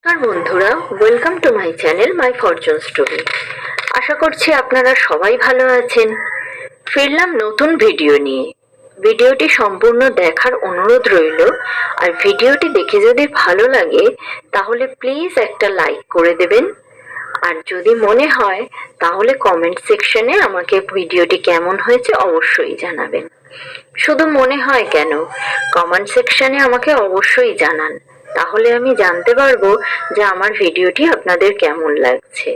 নমস্কার বন্ধুরা, welcome to my channel my fortune story. আশা করছি আপনারা সবাই ভালো আছেন। ফিরলাম নতুন ভিডিও নিয়ে। ভিডিওটি সম্পূর্ণ দেখার অনুরোধ রইল। আর ভিডিওটি দেখে যদি ভালো লাগে তাহলে প্লিজ একটা লাইক করে দেবেন। আর যদি মনে হয় তাহলে কমেন্ট সেকশনে আমাকে ভিডিওটি কেমন হয়েছে অবশ্যই জানাবেন। শুধু মনে হয় কেন, কমেন্ট সেকশনে আমাকে অবশ্যই জানান, তাহলে আমি জানতে পারবো যে আমার ভিডিওটি আপনাদের কেমন লাগছে।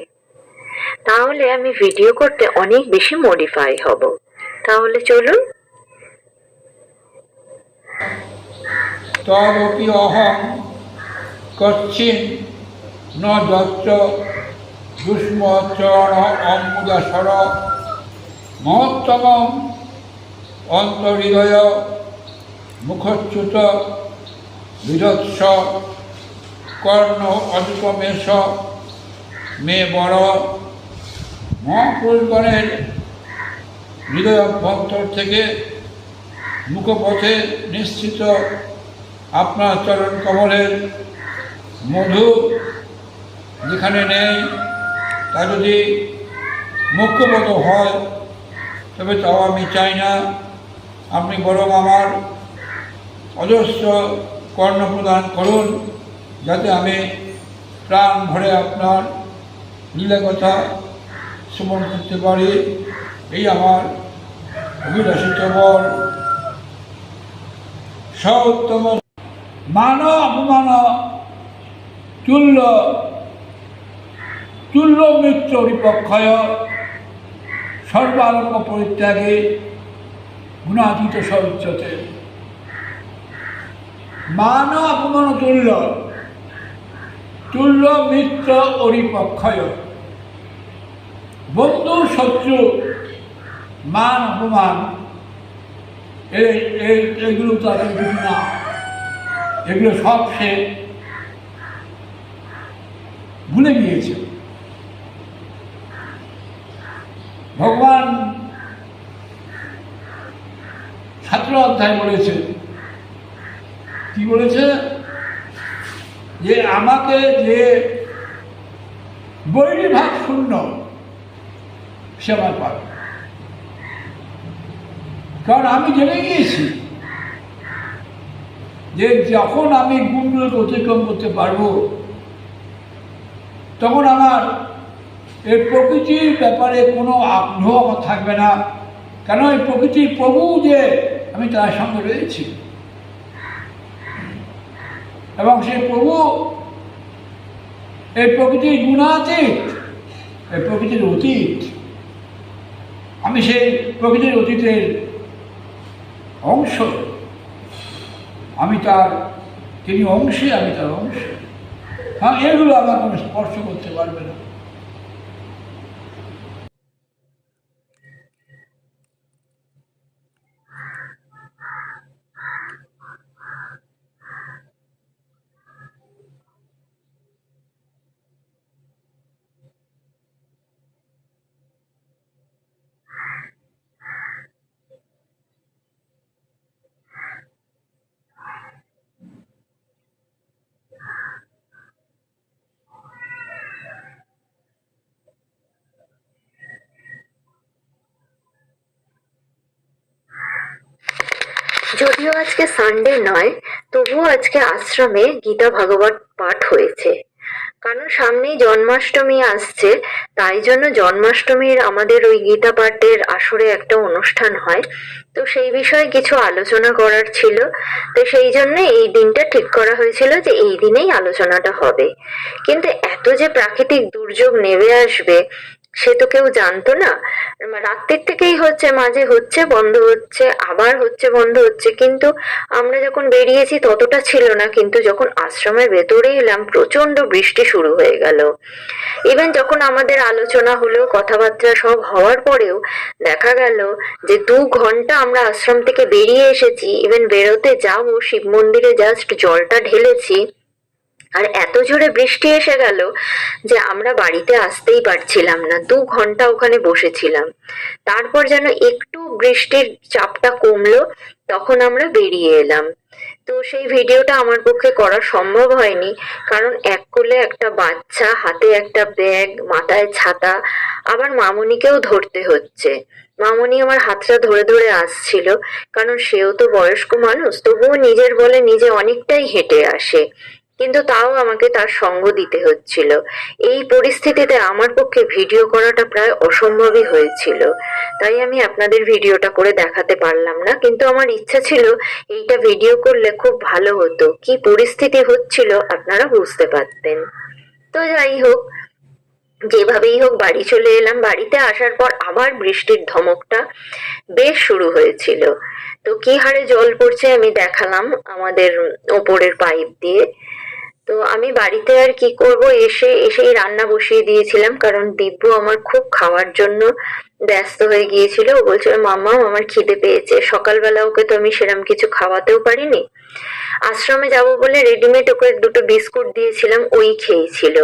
তাহলে আমি ভিডিও করতে অনেক বেশি মডিফাই হব। তাহলে চলুন। তদপি অহং কচ্ছিন ন দত্ত দুষ্মচরণ অম্বুদাসর মহত্তম অন্তহৃদয় মুখচ্যুত বিধৎস কর্ণ অধিকমেশ মে বড়। মহাপুরুষগণের হৃদয় অভ্যন্তর থেকে মুখপথে নিশ্চিত আপনার চরণ কমলের মধু যেখানে নেই, তা যদি মুখ্যপদ হয় তবে তাও আমি চাই না। আপনি বরং আমার অজস্র কর্ণ প্রদান করুন, যাতে আমি প্রাণ ভরে আপনার লীলা কথা শ্রবণ করতে পারি। এই আমার অভিলাষিত বর। সউত্তম মান অপমান তুল্য তুল্য মিত্র বিপক্ষয় সর্বালোক পরিত্যাগে গুণাতীত সৌচ্যতে। মান অপমান তুল্য তুল্য মিত্র অরিপক্ষয়। বন্ধু শত্রু মান অপমান এগুলো তো আর কিছু না, এগুলো সব সে ভুলে গিয়েছে। ভগবান 17 অধ্যায় বলেছে, কি বলেছে? যে আমাকে যে বৈরিভাব শূন্য সে আমার পাবে। কারণ আমি জেনে গিয়েছি যে যখন আমি গুণগুলোকে অতিক্রম করতে পারবো তখন আমার এই প্রকৃতির ব্যাপারে কোনো আগ্রহ আমার থাকবে না। কেন? এই প্রকৃতির প্রভু যে আমি তার সঙ্গে রয়েছি, এবং সেই প্রভু এই প্রকৃতির গুণাতীত, এই প্রকৃতির অতীত। আমি সেই প্রকৃতির অতীতের অংশ, আমি তার, তিনি অংশী, আমি তার অংশ। হ্যাঁ, এগুলো আমার কোনো স্পর্শ করতে পারবে না। যদিও আজকে সানডে নয়, তবুও আজকে আশ্রমে গীতা ভাগবত পাঠ হয়েছে। কারণ সামনেই জন্মাষ্টমী আসছে, তাই জন্য জন্মাষ্টমীর আমাদের ওই গীতা পাঠের আসরে একটা অনুষ্ঠান হয়। তো সেই বিষয়ে কিছু আলোচনা করার ছিল, তো সেই জন্য এই দিনটা ঠিক করা হয়েছিল যে এই দিনেই আলোচনাটা হবে। কিন্তু এত যে প্রাকৃতিক দুর্যোগ নেমে আসবে সে তো কেউ জানতো না। রাত্রির থেকেই হচ্ছে, মাঝে হচ্ছে বন্ধ হচ্ছে, আবার হচ্ছে বন্ধ হচ্ছে, কিন্তু আমরা যখন বেরিয়েছি ততটা ছিল না। কিন্তু যখন আশ্রমের ভেতরে এলাম প্রচন্ড বৃষ্টি শুরু হয়ে গেল। ইভেন যখন আমাদের আলোচনা হলো, কথাবার্তা সব হওয়ার পরেও দেখা গেল যে 2 ঘন্টা আমরা আশ্রম থেকে বেরিয়ে এসেছি। ইভেন বেরোতে যাবো, শিব মন্দিরে জাস্ট জলটা ঢেলেছি, আর এত জোরে বৃষ্টি এসে গেল যে আমরা বাড়িতে আসতেই পারছিলাম না, 2 ঘন্টা ওখানে বসেছিলাম। তারপর যেন একটু বৃষ্টির চাপটা কমলো, তখন আমরা বেরিয়ে এলাম। তো সেই ভিডিওটা আমার পক্ষে করা সম্ভব হয়নি, কারণ এক কোলে একটা বাচ্চা, হাতে একটা ব্যাগ, মাথায় ছাতা, আবার মামনিকেও ধরতে হচ্ছে। মামনি আমার হাতটা ধরে ধরে আসছিল, কারণ সেও তো বয়স্ক মানুষ, তবুও নিজের বলে নিজে অনেকটাই হেঁটে আসে, কিন্তু তাও আমাকে তার সঙ্গ দিতে হচ্ছিল। এই পরিস্থিতিতে আমার পক্ষে ভিডিও করাটা প্রায় অসম্ভবই হয়েছিল, তাই আমি আপনাদের ভিডিওটা করে দেখাতে পারলাম না, কিন্তু আমার ইচ্ছা ছিল এইটা ভিডিও করলে খুব ভালো হতো, কি পরিস্থিতি হচ্ছিল আপনারা বুঝতে পারতেন। তো যাই হোক, যেভাবেই হোক বাড়ি চলে এলাম। বাড়িতে আসার পর আবার বৃষ্টির ধমকটা বেশ শুরু হয়েছিল। তো কি হারে জল পড়ছে আমি দেখালাম আমাদের ওপরের পাইপ দিয়ে। তো আমি বাড়িতে আর কি করব, এসেই রান্না বসিয়ে দিয়েছিলাম, কারণ দিব্য আমার খুব খাওয়ার জন্য ব্যস্ত হয়ে গিয়েছিল। ও বলছিল মাম্মা আমার খিদে পেয়েছে। সকালবেলা ওকে তো আমি সেরকম কিছু খাওয়াতেও পারিনি। আশ্রমে যাব বলে রেডিমেড ওকে 2টো বিস্কুট দিয়েছিলাম, ওই খেয়েছিল।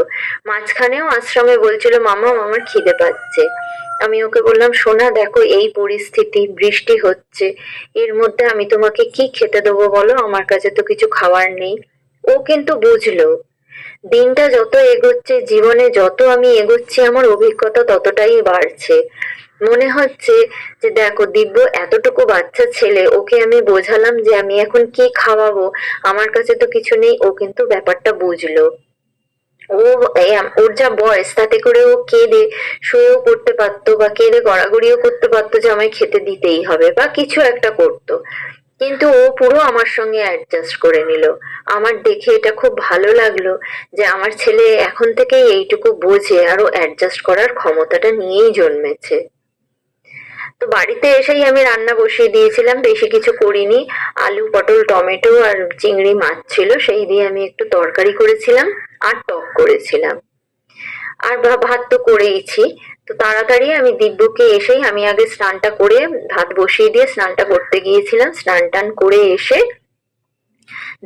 মাঝখানেও আশ্রমে বলছিল মাম্মা আমার খিদে পাচ্ছে। আমি ওকে বললাম সোনা দেখো এই পরিস্থিতি, বৃষ্টি হচ্ছে, এর মধ্যে আমি তোমাকে কি খেতে দেবো বলো, আমার কাছে তো কিছু খাওয়ার নেই। ও কিন্তু বুঝলো। দিনটা যত এগোচ্ছে, জীবনে যত আমি এগোচ্ছি, আমার অভিজ্ঞতা ততটাই বাড়ছে। মনে হচ্ছে যে দেখো দিব্য এতটুকু বাচ্চা ছেলে, ওকে আমি বোঝালাম যে আমি এখন কি খাওয়াবো, আমার কাছে তো কিছু নেই, ও কিন্তু ব্যাপারটা বুঝলো। ও ওর যা বয়স, তাতে করে ও কেঁদে শুয়েও পড়তে পারতো, বা কেঁদে গড়াগড়িও করতে পারতো যে আমায় খেতে দিতেই হবে, বা কিছু একটা করতো, কিন্তু ও পুরো আমার সঙ্গে অ্যাডজাস্ট করে নিল। আমার দেখে এটা খুব ভালো লাগলো যে আমার ছেলে এখন থেকেই এইটুকু বোঝে, আরো অ্যাডজাস্ট করার ক্ষমতাটা নিয়েই জন্মেছে। তো বাড়িতে এসেই আমি রান্না বসিয়ে দিয়েছিলাম, বেশি কিছু করিনি। আলু, পটল, টমেটো আর চিংড়ি মাছ ছিল, সেই দিয়ে আমি একটু তরকারি করেছিলাম আর টক করেছিলাম। আর ভাত তো করেইছি। তো তাড়াতাড়ি আমি দিব্যকে এসেই, আমি আগে স্নানটা করে ভাত বসিয়ে দিয়ে স্নানটা করতে গিয়েছিলাম, স্নান টান করে এসে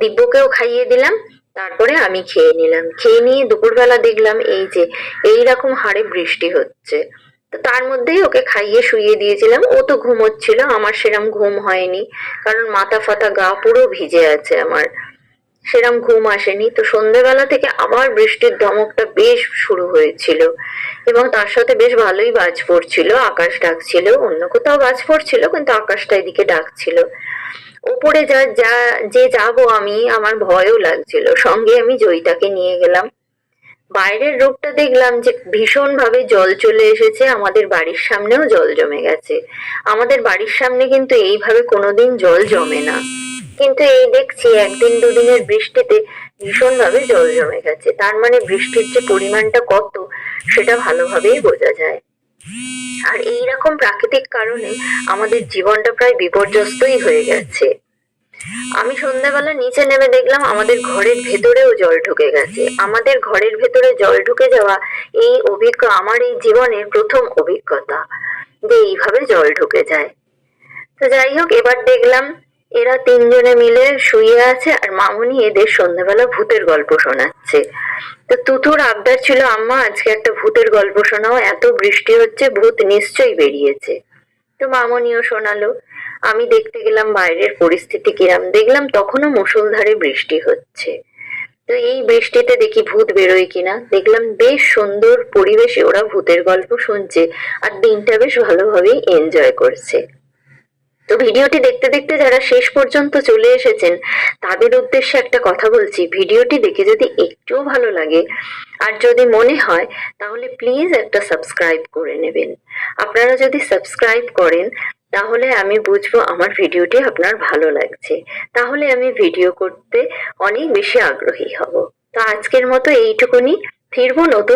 দিব্যকেও খাইয়ে দিলাম, তারপরে আমি খেয়ে নিলাম। খেয়ে নিয়ে দুপুরবেলা দেখলাম এই যে এইরকম হারে বৃষ্টি হচ্ছে। তো তার মধ্যেই ওকে খাইয়ে শুইয়ে দিয়েছিলাম। ও তো ঘুমোচ্ছিল, আমার সেরম ঘুম হয়নি, কারণ মাথা ফাতা গা পুরো ভিজে আছে আমার, সেরম ঘুম আসেনি। তো সন্ধ্যেবেলা থেকে আবার বৃষ্টির ধমকটা বেশ শুরু হয়েছিল, এবং তার সাথে বেশ ভালোই বাজ পড়ছিল, আকাশ ডাকছিল। অন্য কোথাও বাজ পড়ছিল, কিন্তু আকাশটা এদিকে ডাকছিল। ওপরে যে যাবো আমি, আমার ভয়ও লাগছিল। সঙ্গে আমি জয়িতাকে নিয়ে গেলাম। বাইরের রূপটা দেখলাম যে ভীষণ ভাবে জল চলে এসেছে, আমাদের বাড়ির সামনেও জল জমে গেছে। আমাদের বাড়ির সামনে কিন্তু এইভাবে কোনোদিন জল জমে না, কিন্তু এই দেখছি 1-2 দিনের বৃষ্টিতে ভীষণ ভাবে জল জমে গেছে। তার মানে বৃষ্টির যে পরিমাণটা কত, সেটা ভালোভাবেই বোঝা যায়। আর এইরকম প্রাকৃতিক কারণে আমাদের জীবনটা প্রায় বিপর্যস্তই হয়ে গেছে। আমি সন্ধ্যাবেলা নিচে নেমে দেখলাম আমাদের ঘরের ভেতরেও জল ঢুকে গেছে। আমাদের ঘরের ভেতরে জল ঢুকে যাওয়া আমার এই জীবনের প্রথম অভিজ্ঞতা যে এইভাবে জল ঢুকে যায়। তো যাই হোক, এবার দেখলাম এরা 3জনে মিলে শুয়ে আছে, আর মামুনি এদের সন্ধ্যাবেলা ভূতের গল্প শোনাচ্ছে। তো তুতুর আবদার ছিল আম্মা আজকে একটা ভূতের গল্প শোনাও, এত বৃষ্টি হচ্ছে, ভূত নিশ্চয়ই বেরিয়েছে। তো মামনিও শোনালো। আমি দেখতে গেলাম বাইরের পরিস্থিতি কিরাম, দেখলাম তখনও মুষলধারে বৃষ্টি হচ্ছে। তো এই বৃষ্টিতে দেখি ভূত বেরোয় কিনা, দেখলাম বেশ সুন্দর পরিবেশে ওরা ভূতের গল্প শুনছে, আর দিনটা বেশ ভালোভাবেই এনজয় করছে। তো ভিডিওটি দেখতে দেখতে যারা শেষ পর্যন্ত চলে এসেছেন, তাদের উদ্দেশ্যে একটা কথা বলছি, ভিডিওটি দেখে যদি একটুও ভালো লাগে আর যদি মনে হয়, তাহলে প্লিজ একটা সাবস্ক্রাইব করে নেবেন। আপনারা যদি সাবস্ক্রাইব করেন, তাহলে আমি বুঝবো আমার ভিডিওটি আপনার ভালো লাগছে, তাহলে আমি ভিডিও করতে অনেক বেশি আগ্রহী হব। তো আজকের মতো এইটুকুনি, ফিরবো নতুন